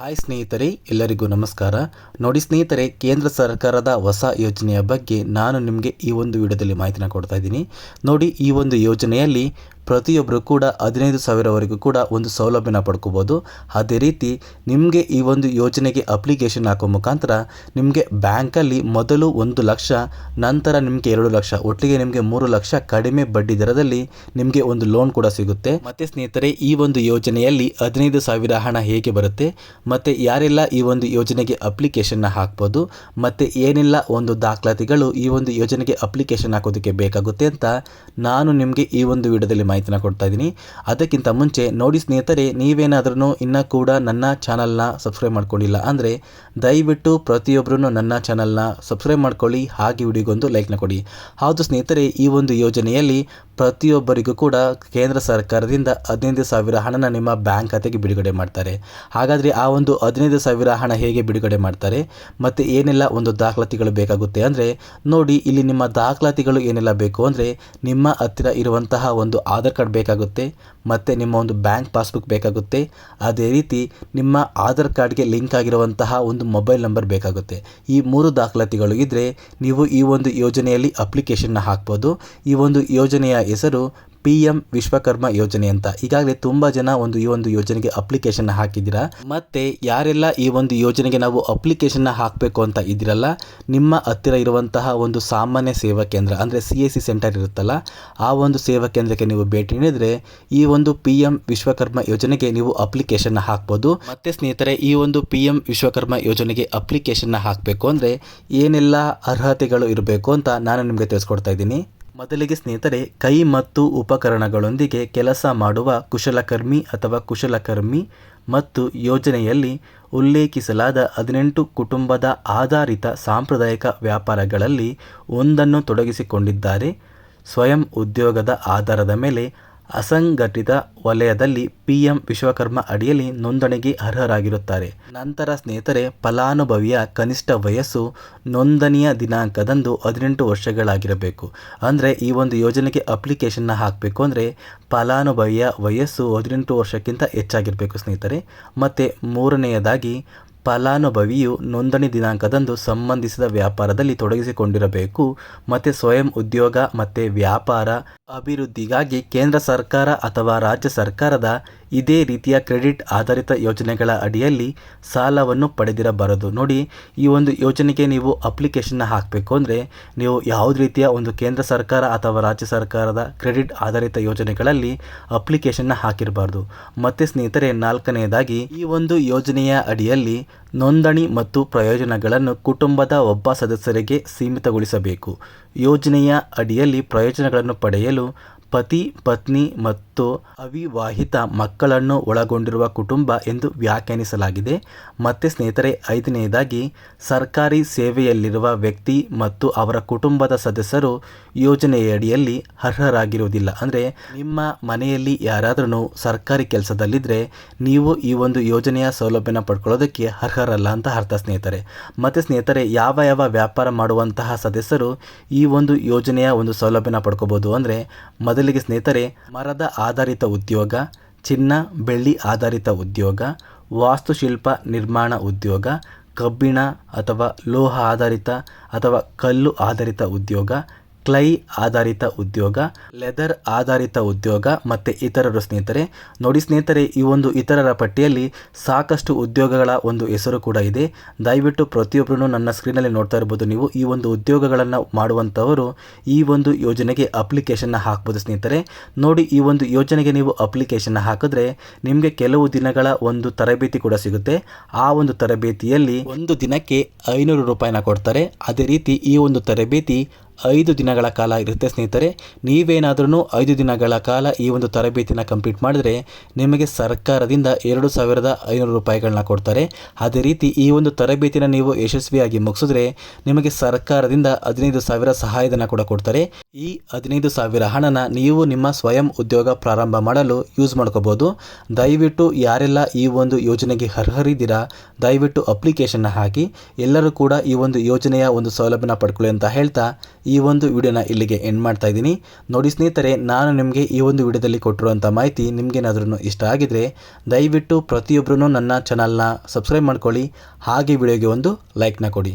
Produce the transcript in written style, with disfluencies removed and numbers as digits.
Hi ಸ್ನೇಹಿತರೆ, ಎಲ್ಲರಿಗೂ ನಮಸ್ಕಾರ. ನೋಡಿ ಸ್ನೇಹಿತರೆ, ಕೇಂದ್ರ ಸರ್ಕಾರದ ಹೊಸ ಯೋಜನೆಯ ಬಗ್ಗೆ ನಾನು ನಿಮಗೆ ಈ ಒಂದು ವಿಡಿಯೋದಲ್ಲಿ ಮಾಹಿತಿನ ಕೊಡ್ತಾ ಇದ್ದೀನಿ. ನೋಡಿ, ಈ ಒಂದು ಯೋಜನೆಯಲ್ಲಿ ಪ್ರತಿಯೊಬ್ಬರು ಕೂಡ 15,000ವರೆಗೂ ಕೂಡ ಒಂದು ಸೌಲಭ್ಯನ ಪಡ್ಕೋಬೋದು. ಅದೇ ರೀತಿ ನಿಮಗೆ ಈ ಒಂದು ಯೋಜನೆಗೆ ಅಪ್ಲಿಕೇಶನ್ ಹಾಕೋ ಮುಖಾಂತರ ನಿಮಗೆ ಬ್ಯಾಂಕಲ್ಲಿ ಮೊದಲು 1 ಲಕ್ಷ, ನಂತರ ನಿಮಗೆ 2 ಲಕ್ಷ, ಒಟ್ಟಿಗೆ ನಿಮಗೆ 3 ಲಕ್ಷ ಕಡಿಮೆ ಬಡ್ಡಿ ದರದಲ್ಲಿ ನಿಮಗೆ ಒಂದು ಲೋನ್ ಕೂಡ ಸಿಗುತ್ತೆ. ಮತ್ತು ಸ್ನೇಹಿತರೆ, ಈ ಒಂದು ಯೋಜನೆಯಲ್ಲಿ 15,000 ಹಣ ಹೇಗೆ ಬರುತ್ತೆ, ಮತ್ತು ಯಾರೆಲ್ಲ ಈ ಒಂದು ಯೋಜನೆಗೆ ಅಪ್ಲಿಕೇಶನ್ನ ಹಾಕ್ಬೋದು, ಮತ್ತು ಏನೆಲ್ಲ ಒಂದು ದಾಖಲಾತಿಗಳು ಈ ಒಂದು ಯೋಜನೆಗೆ ಅಪ್ಲಿಕೇಶನ್ ಹಾಕೋದಕ್ಕೆ ಬೇಕಾಗುತ್ತೆ ಅಂತ ನಾನು ನಿಮಗೆ ಈ ಒಂದು ವಿಡಿಯೋದಲ್ಲಿ ಮಾಹಿತಿನ ಕೊಡ್ತಾ ಇದ್ದೀನಿ. ಅದಕ್ಕಿಂತ ಮುಂಚೆ ನೋಡಿ ಸ್ನೇಹಿತರೆ, ನೀವೇನಾದ್ರೂ ಇನ್ನೂ ಕೂಡ ನನ್ನ ಚಾನಲ್ನ ಸಬ್ಸ್ಕ್ರೈಬ್ ಮಾಡ್ಕೊಂಡಿಲ್ಲ ಅಂದರೆ ದಯವಿಟ್ಟು ಪ್ರತಿಯೊಬ್ಬರೂ ನನ್ನ ಚಾನಲ್ನ ಸಬ್ಸ್ಕ್ರೈಬ್ ಮಾಡ್ಕೊಳ್ಳಿ, ಹಾಗೆ ವಿಡಿಯೋಗೊಂದು ಲೈಕ್ನ ಕೊಡಿ. ಹೌದು ಸ್ನೇಹಿತರೆ, ಈ ಒಂದು ಯೋಜನೆಯಲ್ಲಿ ಪ್ರತಿಯೊಬ್ಬರಿಗೂ ಕೂಡ ಕೇಂದ್ರ ಸರ್ಕಾರದಿಂದ 15,000 ಹಣನ ನಿಮ್ಮ ಬ್ಯಾಂಕ್ ಖಾತೆಗೆ ಬಿಡುಗಡೆ ಮಾಡ್ತಾರೆ. ಹಾಗಾದರೆ ಆ ಒಂದು 15,000 ಹಣ ಹೇಗೆ ಬಿಡುಗಡೆ ಮಾಡ್ತಾರೆ ಮತ್ತು ಏನೆಲ್ಲ ಒಂದು ದಾಖಲಾತಿಗಳು ಬೇಕಾಗುತ್ತೆ ಅಂದರೆ, ನೋಡಿ ಇಲ್ಲಿ ನಿಮ್ಮ ದಾಖಲಾತಿಗಳು ಏನೆಲ್ಲ ಬೇಕು ಅಂದರೆ, ನಿಮ್ಮ ಹತ್ತಿರ ಇರುವಂತಹ ಒಂದು ಆಧಾರ್ ಕಾರ್ಡ್ ಬೇಕಾಗುತ್ತೆ, ಮತ್ತು ನಿಮ್ಮ ಒಂದು ಬ್ಯಾಂಕ್ ಪಾಸ್ಬುಕ್ ಬೇಕಾಗುತ್ತೆ. ಅದೇ ರೀತಿ ನಿಮ್ಮ ಆಧಾರ್ ಕಾರ್ಡ್ಗೆ ಲಿಂಕ್ ಆಗಿರುವಂತಹ ಒಂದು ಮೊಬೈಲ್ ನಂಬರ್ ಬೇಕಾಗುತ್ತೆ. ಈ 3 ದಾಖಲಾತಿಗಳು ಇದ್ದರೆ ನೀವು ಈ ಒಂದು ಯೋಜನೆಯಲ್ಲಿ ಅಪ್ಲಿಕೇಶನ್ನ ಹಾಕ್ಬೋದು. ಈ ಒಂದು ಯೋಜನೆಯ ಹೆಸರು PM ವಿಶ್ವಕರ್ಮ ಯೋಜನೆ ಅಂತ. ಈಗಾಗಲೇ ತುಂಬ ಜನ ಈ ಒಂದು ಯೋಜನೆಗೆ ಅಪ್ಲಿಕೇಶನ್ನ ಹಾಕಿದ್ದೀರಾ. ಮತ್ತು ಯಾರೆಲ್ಲ ಈ ಒಂದು ಯೋಜನೆಗೆ ನಾವು ಅಪ್ಲಿಕೇಶನ್ನ ಹಾಕಬೇಕು ಅಂತ ಇದ್ದೀರಲ್ಲ, ನಿಮ್ಮ ಹತ್ತಿರ ಇರುವಂತಹ ಒಂದು ಸಾಮಾನ್ಯ ಸೇವಾ ಕೇಂದ್ರ ಅಂದರೆ CSC ಸೆಂಟರ್ ಇರುತ್ತಲ್ಲ, ಆ ಒಂದು ಸೇವಾ ಕೇಂದ್ರಕ್ಕೆ ನೀವು ಭೇಟಿ ನೀಡಿದರೆ ಈ ಒಂದು PM ವಿಶ್ವಕರ್ಮ ಯೋಜನೆಗೆ ನೀವು ಅಪ್ಲಿಕೇಶನ್ನ ಹಾಕ್ಬೋದು. ಮತ್ತು ಸ್ನೇಹಿತರೆ, ಈ ಒಂದು PM ವಿಶ್ವಕರ್ಮ ಯೋಜನೆಗೆ ಅಪ್ಲಿಕೇಶನ್ನ ಹಾಕಬೇಕು ಅಂದರೆ ಏನೆಲ್ಲ ಅರ್ಹತೆಗಳು ಇರಬೇಕು ಅಂತ ನಾನು ನಿಮಗೆ ತಿಳಿಸ್ಕೊಡ್ತಾ ಇದ್ದೀನಿ. ಮೊದಲಿಗೆ ಸ್ನೇಹಿತರೆ, ಕೈ ಮತ್ತು ಉಪಕರಣಗಳೊಂದಿಗೆ ಕೆಲಸ ಮಾಡುವ ಕುಶಲಕರ್ಮಿ ಅಥವಾ ಕುಶಲಕರ್ಮಿ ಮತ್ತು ಯೋಜನೆಯಲ್ಲಿ ಉಲ್ಲೇಖಿಸಲಾದ 18 ಕುಟುಂಬದ ಆಧಾರಿತ ಸಾಂಪ್ರದಾಯಿಕ ವ್ಯಾಪಾರಗಳಲ್ಲಿ ಒಂದನ್ನು ತೊಡಗಿಸಿಕೊಂಡಿದ್ದಾರೆ. ಸ್ವಯಂ ಉದ್ಯೋಗದ ಆಧಾರದ ಮೇಲೆ ಅಸಂಘಟಿತ ವಲಯದಲ್ಲಿ PM ವಿಶ್ವಕರ್ಮ ಅಡಿಯಲ್ಲಿ ನೋಂದಣಿಗೆ ಅರ್ಹರಾಗಿರುತ್ತಾರೆ. ನಂತರ ಸ್ನೇಹಿತರೆ, ಫಲಾನುಭವಿಯ ಕನಿಷ್ಠ ವಯಸ್ಸು ನೋಂದಣಿಯ ದಿನಾಂಕದಂದು 18 ವರ್ಷಗಳಾಗಿರಬೇಕು. ಅಂದರೆ ಈ ಒಂದು ಯೋಜನೆಗೆ ಅಪ್ಲಿಕೇಶನ್ನ ಹಾಕಬೇಕು ಅಂದರೆ ಫಲಾನುಭವಿಯ ವಯಸ್ಸು 18 ವರ್ಷಕ್ಕಿಂತ ಹೆಚ್ಚಾಗಿರಬೇಕು ಸ್ನೇಹಿತರೆ. ಮತ್ತು ಮೂರನೆಯದಾಗಿ, ಫಲಾನುಭವಿಯು ನೋಂದಣಿ ದಿನಾಂಕದಂದು ಸಂಬಂಧಿಸಿದ ವ್ಯಾಪಾರದಲ್ಲಿ ತೊಡಗಿಸಿಕೊಂಡಿರಬೇಕು. ಮತ್ತು ಸ್ವಯಂ ಉದ್ಯೋಗ ಮತ್ತು ವ್ಯಾಪಾರ ಅಭಿವೃದ್ಧಿಗಾಗಿ ಕೇಂದ್ರ ಸರ್ಕಾರ ಅಥವಾ ರಾಜ್ಯ ಸರ್ಕಾರದ ಇದೇ ರೀತಿಯ ಕ್ರೆಡಿಟ್ ಆಧಾರಿತ ಯೋಜನೆಗಳ ಅಡಿಯಲ್ಲಿ ಸಾಲವನ್ನು ಪಡೆದಿರಬಾರದು. ನೋಡಿ, ಈ ಒಂದು ಯೋಜನೆಗೆ ನೀವು ಅಪ್ಲಿಕೇಶನ್ನ ಹಾಕಬೇಕು ಅಂದರೆ ನೀವು ಯಾವುದೇ ರೀತಿಯ ಒಂದು ಕೇಂದ್ರ ಸರ್ಕಾರ ಅಥವಾ ರಾಜ್ಯ ಸರ್ಕಾರದ ಕ್ರೆಡಿಟ್ ಆಧಾರಿತ ಯೋಜನೆಗಳಲ್ಲಿ ಅಪ್ಲಿಕೇಶನ್ನ ಹಾಕಿರಬಾರ್ದು. ಮತ್ತು ಸ್ನೇಹಿತರೆ, ನಾಲ್ಕನೆಯದಾಗಿ, ಈ ಒಂದು ಯೋಜನೆಯ ಅಡಿಯಲ್ಲಿ ನೋಂದಣಿ ಮತ್ತು ಪ್ರಯೋಜನಗಳನ್ನು ಕುಟುಂಬದ ಒಬ್ಬ ಸದಸ್ಯರಿಗೆ ಸೀಮಿತಗೊಳಿಸಬೇಕು. ಯೋಜನೆಯ ಅಡಿಯಲ್ಲಿ ಪ್ರಯೋಜನಗಳನ್ನು ಪಡೆಯಲು ಪತಿ, ಪತ್ನಿ ಮತ್ತು ಅವಿವಾಹಿತ ಮಕ್ಕಳನ್ನು ಒಳಗೊಂಡಿರುವ ಕುಟುಂಬ ಎಂದು ವ್ಯಾಖ್ಯಾನಿಸಲಾಗಿದೆ. ಮತ್ತು ಸ್ನೇಹಿತರೆ, ಐದನೆಯದಾಗಿ, ಸರ್ಕಾರಿ ಸೇವೆಯಲ್ಲಿರುವ ವ್ಯಕ್ತಿ ಮತ್ತು ಅವರ ಕುಟುಂಬದ ಸದಸ್ಯರು ಯೋಜನೆಯಡಿಯಲ್ಲಿ ಅರ್ಹರಾಗಿರುವುದಿಲ್ಲ. ಅಂದರೆ ನಿಮ್ಮ ಮನೆಯಲ್ಲಿ ಯಾರಾದ್ರೂ ಸರ್ಕಾರಿ ಕೆಲಸದಲ್ಲಿದ್ದರೆ ನೀವು ಈ ಒಂದು ಯೋಜನೆಯ ಸೌಲಭ್ಯನ ಪಡ್ಕೊಳ್ಳೋದಕ್ಕೆ ಅರ್ಹರಲ್ಲ ಅಂತ ಅರ್ಥ ಸ್ನೇಹಿತರೆ. ಮತ್ತು ಸ್ನೇಹಿತರೆ, ಯಾವ ವ್ಯಾಪಾರ ಮಾಡುವಂತಹ ಸದಸ್ಯರು ಈ ಒಂದು ಯೋಜನೆಯ ಒಂದು ಸೌಲಭ್ಯನ ಪಡ್ಕೋಬೋದು ಅಂದರೆ, ಮೊದಲಿಗೆ ಸ್ನೇಹಿತರೆ, ಮರದ ಆಧಾರಿತ ಉದ್ಯೋಗ, ಚಿನ್ನ ಬೆಳ್ಳಿ ಆಧಾರಿತ ಉದ್ಯೋಗ, ವಾಸ್ತುಶಿಲ್ಪ ನಿರ್ಮಾಣ ಉದ್ಯೋಗ, ಕಬ್ಬಿಣ ಅಥವಾ ಲೋಹ ಆಧಾರಿತ ಅಥವಾ ಕಲ್ಲು ಆಧಾರಿತ ಉದ್ಯೋಗ, ಕ್ಲೈ ಆಧಾರಿತ ಉದ್ಯೋಗ, ಲೆದರ್ ಆಧಾರಿತ ಉದ್ಯೋಗ ಮತ್ತು ಇತರರು ಸ್ನೇಹಿತರೆ. ನೋಡಿ ಸ್ನೇಹಿತರೆ, ಈ ಒಂದು ಇತರರ ಪಟ್ಟಿಯಲ್ಲಿ ಸಾಕಷ್ಟು ಉದ್ಯೋಗಗಳ ಒಂದು ಹೆಸರು ಕೂಡ ಇದೆ. ದಯವಿಟ್ಟು ಪ್ರತಿಯೊಬ್ಬರೂ ನನ್ನ ಸ್ಕ್ರೀನಲ್ಲಿ ನೋಡ್ತಾ ಇರ್ಬೋದು. ನೀವು ಈ ಒಂದು ಉದ್ಯೋಗಗಳನ್ನು ಮಾಡುವಂಥವರು ಈ ಒಂದು ಯೋಜನೆಗೆ ಅಪ್ಲಿಕೇಶನ್ನ ಹಾಕ್ಬೋದು ಸ್ನೇಹಿತರೆ. ನೋಡಿ, ಈ ಒಂದು ಯೋಜನೆಗೆ ನೀವು ಅಪ್ಲಿಕೇಶನ್ನ ಹಾಕಿದ್ರೆ ನಿಮಗೆ ಕೆಲವು ದಿನಗಳ ಒಂದು ತರಬೇತಿ ಕೂಡ ಸಿಗುತ್ತೆ. ಆ ಒಂದು ತರಬೇತಿಯಲ್ಲಿ ಒಂದು ದಿನಕ್ಕೆ 500 ರೂಪಾಯಿನ ಕೊಡ್ತಾರೆ. ಅದೇ ರೀತಿ ಈ ಒಂದು ತರಬೇತಿ 5 ದಿನಗಳ ಕಾಲ ಇರುತ್ತೆ ಸ್ನೇಹಿತರೆ. ನೀವೇನಾದ್ರೂ 5 ದಿನಗಳ ಕಾಲ ಈ ಒಂದು ತರಬೇತಿನ ಕಂಪ್ಲೀಟ್ ಮಾಡಿದ್ರೆ ನಿಮಗೆ ಸರ್ಕಾರದಿಂದ 2,500 ರೂಪಾಯಿಗಳನ್ನ ಕೊಡ್ತಾರೆ. ಅದೇ ರೀತಿ ಈ ಒಂದು ತರಬೇತಿನ ನೀವು ಯಶಸ್ವಿಯಾಗಿ ಮುಗಿಸಿದ್ರೆ ನಿಮಗೆ ಸರ್ಕಾರದಿಂದ 15,000 ಸಹಾಯಧನ ಕೂಡ ಕೊಡ್ತಾರೆ. ಈ 15,000 ಹಣನ ನೀವು ನಿಮ್ಮ ಸ್ವಯಂ ಉದ್ಯೋಗ ಪ್ರಾರಂಭ ಮಾಡಲು ಯೂಸ್ ಮಾಡ್ಕೋಬೋದು. ದಯವಿಟ್ಟು ಯಾರೆಲ್ಲ ಈ ಒಂದು ಯೋಜನೆಗೆ ಅರ್ಹರಿದ್ದೀರಾ ದಯವಿಟ್ಟು ಅಪ್ಲಿಕೇಶನ್ನ ಹಾಕಿ ಎಲ್ಲರೂ ಕೂಡ ಈ ಒಂದು ಯೋಜನೆಯ ಒಂದು ಸೌಲಭ್ಯನ ಪಡ್ಕೊಳ್ಳಿ ಅಂತ ಹೇಳ್ತಾ ಈ ಒಂದು ವಿಡಿಯೋನ ಇಲ್ಲಿಗೆ ಎಂಡ್ ಮಾಡ್ತಾ ಇದ್ದೀನಿ. ನೋಡಿ ಸ್ನೇಹಿತರೆ, ನಾನು ನಿಮಗೆ ಈ ಒಂದು ವಿಡಿಯೋದಲ್ಲಿ ಕೊಟ್ಟಿರುವಂಥ ಮಾಹಿತಿ ನಿಮಗೇನಾದ್ರೂ ಇಷ್ಟ ಆಗಿದ್ರೆ ದಯವಿಟ್ಟು ಪ್ರತಿಯೊಬ್ಬರೂ ನನ್ನ ಚಾನಲ್ನ ಸಬ್ಸ್ಕ್ರೈಬ್ ಮಾಡ್ಕೊಳ್ಳಿ, ಹಾಗೆ ವಿಡಿಯೋಗೆ ಒಂದು ಲೈಕ್ನ ಕೊಡಿ.